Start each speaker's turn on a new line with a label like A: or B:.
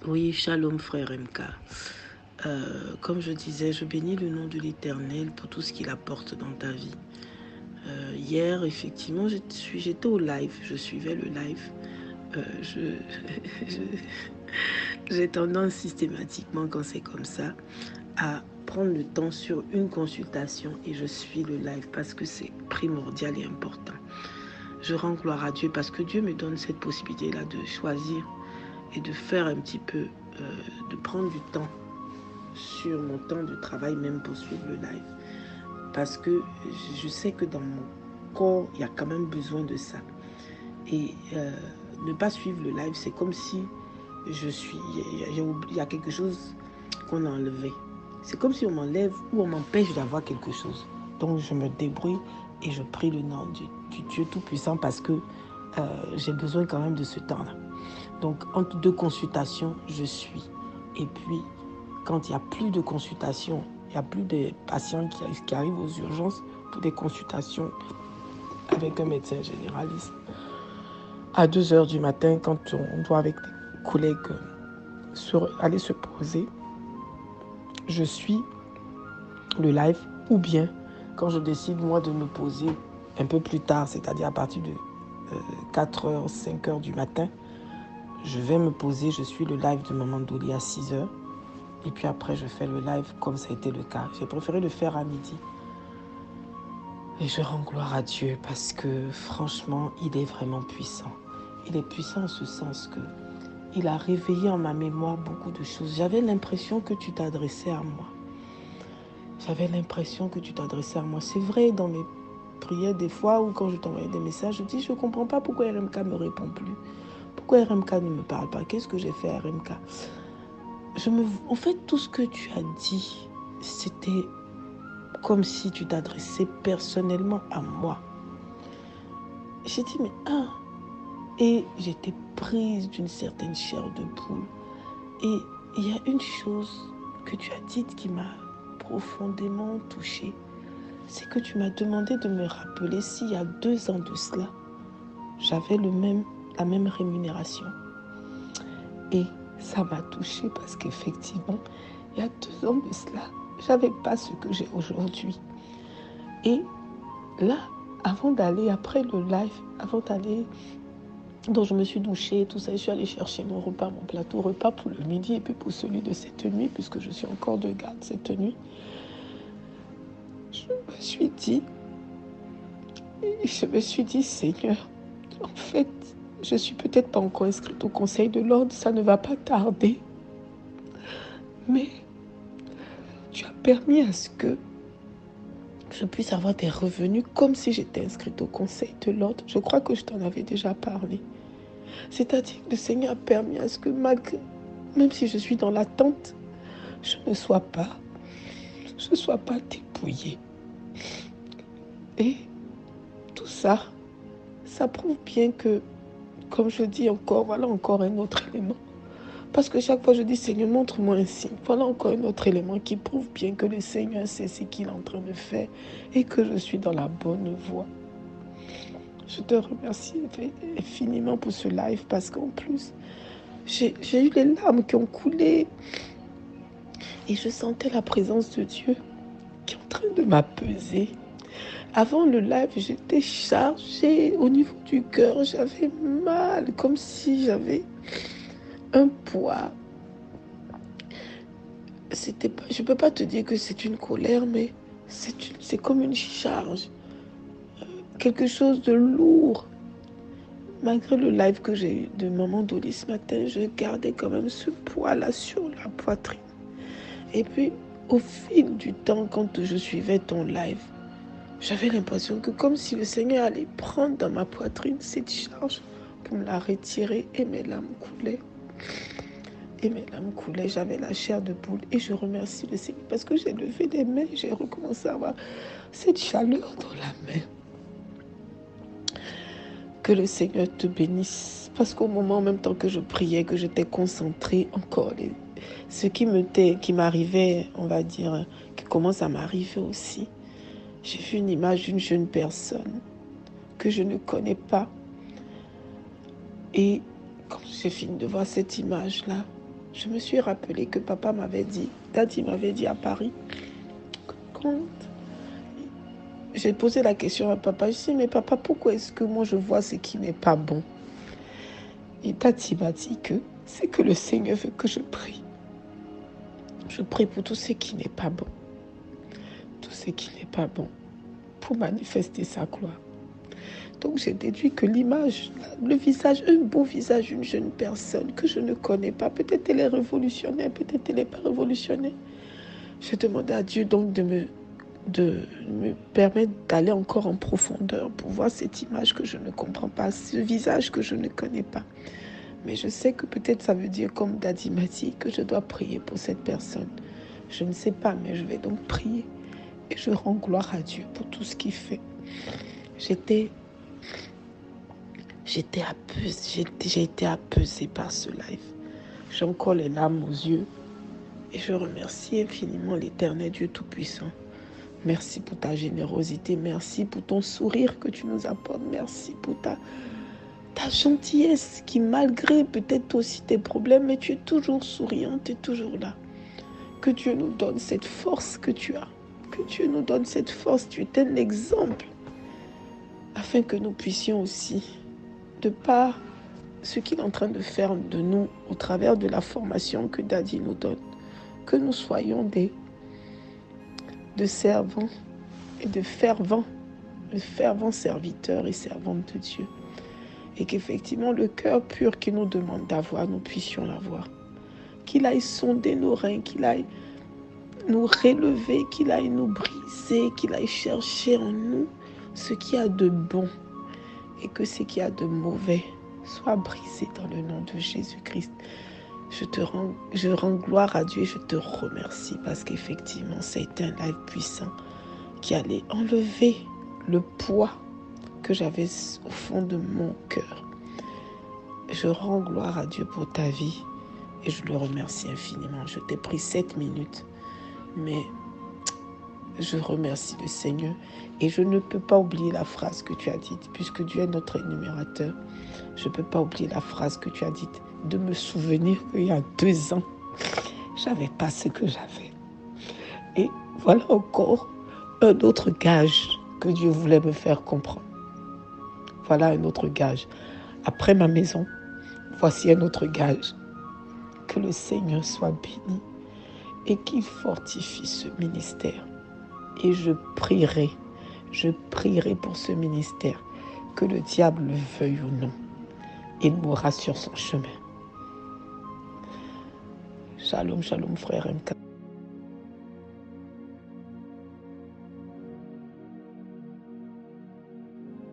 A: Oui, shalom frère MK. Comme je disais, je bénis le nom de l'Éternel pour tout ce qu'il apporte dans ta vie. Hier, effectivement, j'étais au live, je suivais le live. J'ai tendance systématiquement, quand c'est comme ça, à prendre le temps sur une consultation et je suis le live parce que c'est primordial et important. Je rends gloire à Dieu parce que Dieu me donne cette possibilité-là de choisir et de faire un petit peu, de prendre du temps sur mon temps de travail même pour suivre le live. Parce que je sais que dans mon corps, il y a quand même besoin de ça. Et ne pas suivre le live, c'est comme si il y a quelque chose qu'on a enlevé. C'est comme si on m'enlève ou on m'empêche d'avoir quelque chose. Donc je me débrouille et je prie le nom du Dieu Tout-Puissant parce que j'ai besoin quand même de ce temps-là. Donc entre deux consultations, je suis. Et puis quand il n'y a plus de consultations, il n'y a plus de patients qui arrivent aux urgences pour des consultations avec un médecin généraliste. À 2 heures du matin, quand on doit avec des collègues aller se poser, je suis le live, ou bien quand je décide moi de me poser un peu plus tard, c'est-à-dire à partir de 4 heures, 5 heures du matin, je vais me poser, je suis le live de Maman Dolly à 6 heures. Et puis après, je fais le live comme ça a été le cas. J'ai préféré le faire à midi. Et je rends gloire à Dieu parce que franchement, il est vraiment puissant. Il est puissant en ce sens que il a réveillé en ma mémoire beaucoup de choses. J'avais l'impression que tu t'adressais à moi. J'avais l'impression que tu t'adressais à moi. C'est vrai, dans mes prières, des fois, ou quand je t'envoyais des messages, je dis, je ne comprends pas pourquoi RMK ne me répond plus. Pourquoi RMK ne me parle pas? Qu'est-ce que j'ai fait à RMK? En fait, tout ce que tu as dit, c'était comme si tu t'adressais personnellement à moi. J'ai dit, mais et j'étais prise d'une certaine chair de poule. Et il y a une chose que tu as dite qui m'a profondément touchée. C'est que tu m'as demandé de me rappeler s'il y a 2 ans de cela, j'avais la même rémunération. Et ça m'a touchée parce qu'effectivement, il y a 2 ans de cela, j'avais pas ce que j'ai aujourd'hui. Et là, avant d'aller, après le live, avant d'aller, donc je me suis douchée, tout ça, je suis allée chercher mon repas, mon plateau repas pour le midi et puis pour celui de cette nuit, puisque je suis encore de garde cette nuit. Je me suis dit, Seigneur, en fait, je suis peut-être pas encore inscrite au Conseil de l'Ordre, ça ne va pas tarder. Mais tu as permis à ce que je puisse avoir des revenus comme si j'étais inscrite au Conseil de l'Ordre. Je crois que je t'en avais déjà parlé. C'est-à-dire que le Seigneur a permis à ce que même si je suis dans l'attente, je ne sois pas dépouillée. Et tout ça, ça prouve bien que, comme je dis encore, voilà encore un autre élément. Parce que chaque fois je dis, Seigneur, montre-moi un signe. Voilà encore un autre élément qui prouve bien que le Seigneur sait ce qu'il est en train de faire et que je suis dans la bonne voie. Je te remercie infiniment pour ce live parce qu'en plus, j'ai eu les larmes qui ont coulé et je sentais la présence de Dieu qui est en train de m'apaiser. Avant le live, j'étais chargée au niveau du cœur, j'avais mal, comme si j'avais un poids. Je ne peux pas te dire que c'est une colère, mais c'est comme une charge, quelque chose de lourd. Malgré le live que j'ai eu de Maman Dolly ce matin, je gardais quand même ce poids-là sur la poitrine. Et puis, au fil du temps, quand je suivais ton live, j'avais l'impression que comme si le Seigneur allait prendre dans ma poitrine cette charge pour me la retirer et mes larmes coulaient. J'avais la chair de poule et je remercie le Seigneur parce que j'ai levé les mains, j'ai recommencé à avoir cette chaleur dans la main. Que le Seigneur te bénisse parce qu'au moment en même temps que je priais, que j'étais concentrée encore, ce qui m'arrivait, on va dire, qui commence à m'arriver aussi. J'ai vu une image d'une jeune personne que je ne connais pas et quand j'ai fini de voir cette image-là, je me suis rappelé que papa m'avait dit, Daddy m'avait dit à Paris, quand j'ai posé la question à papa, je dis, mais papa, pourquoi est-ce que moi je vois ce qui n'est pas bon? Et Daddy m'a dit que c'est que le Seigneur veut que je prie. Je prie pour tout ce qui n'est pas bon. Tout ce qui n'est pas bon. Pour manifester sa gloire. Donc j'ai déduit que l'image, le visage, un beau visage d'une jeune personne que je ne connais pas, peut-être elle est révolutionnaire, peut-être elle n'est pas révolutionnaire. Je demandais à Dieu donc de me permettre d'aller encore en profondeur pour voir cette image que je ne comprends pas, ce visage que je ne connais pas. Mais je sais que peut-être ça veut dire, comme Daddy m'a dit, que je dois prier pour cette personne. Je ne sais pas, mais je vais donc prier. Et je rends gloire à Dieu pour tout ce qu'il fait. J'ai été apeusée par ce live. J'ai encore les larmes aux yeux. Et je remercie infiniment l'Éternel Dieu Tout-Puissant. Merci pour ta générosité. Merci pour ton sourire que tu nous apportes. Merci pour ta gentillesse qui, malgré peut-être aussi tes problèmes, mais tu es toujours souriant, tu es toujours là. Que Dieu nous donne cette force que tu as. Que Dieu nous donne cette force. Tu es un exemple. Afin que nous puissions aussi, de par ce qu'il est en train de faire de nous au travers de la formation que Daddy nous donne, que nous soyons de servants et de fervents serviteurs et servantes de Dieu. Et qu'effectivement, le cœur pur qu'il nous demande d'avoir, nous puissions l'avoir. Qu'il aille sonder nos reins, qu'il aille nous relever, qu'il aille nous briser, qu'il aille chercher en nous ce qu'il y a de bon et que ce qu'il y a de mauvais soit brisé dans le nom de Jésus-Christ. Je rends gloire à Dieu et je te remercie parce qu'effectivement, c'est un live puissant qui allait enlever le poids que j'avais au fond de mon cœur. Je rends gloire à Dieu pour ta vie et je le remercie infiniment. Je t'ai pris 7 minutes, mais je remercie le Seigneur et je ne peux pas oublier la phrase que tu as dite, puisque Dieu est notre énumérateur. Je ne peux pas oublier la phrase que tu as dite, de me souvenir qu'il y a 2 ans, je n'avais pas ce que j'avais. Et voilà encore un autre gage que Dieu voulait me faire comprendre. Voilà un autre gage. Après ma maison, voici un autre gage. Que le Seigneur soit béni et qu'il fortifie ce ministère. Et je prierai pour ce ministère, que le diable le veuille ou non. Il mourra sur son chemin. Shalom, shalom, frère MK.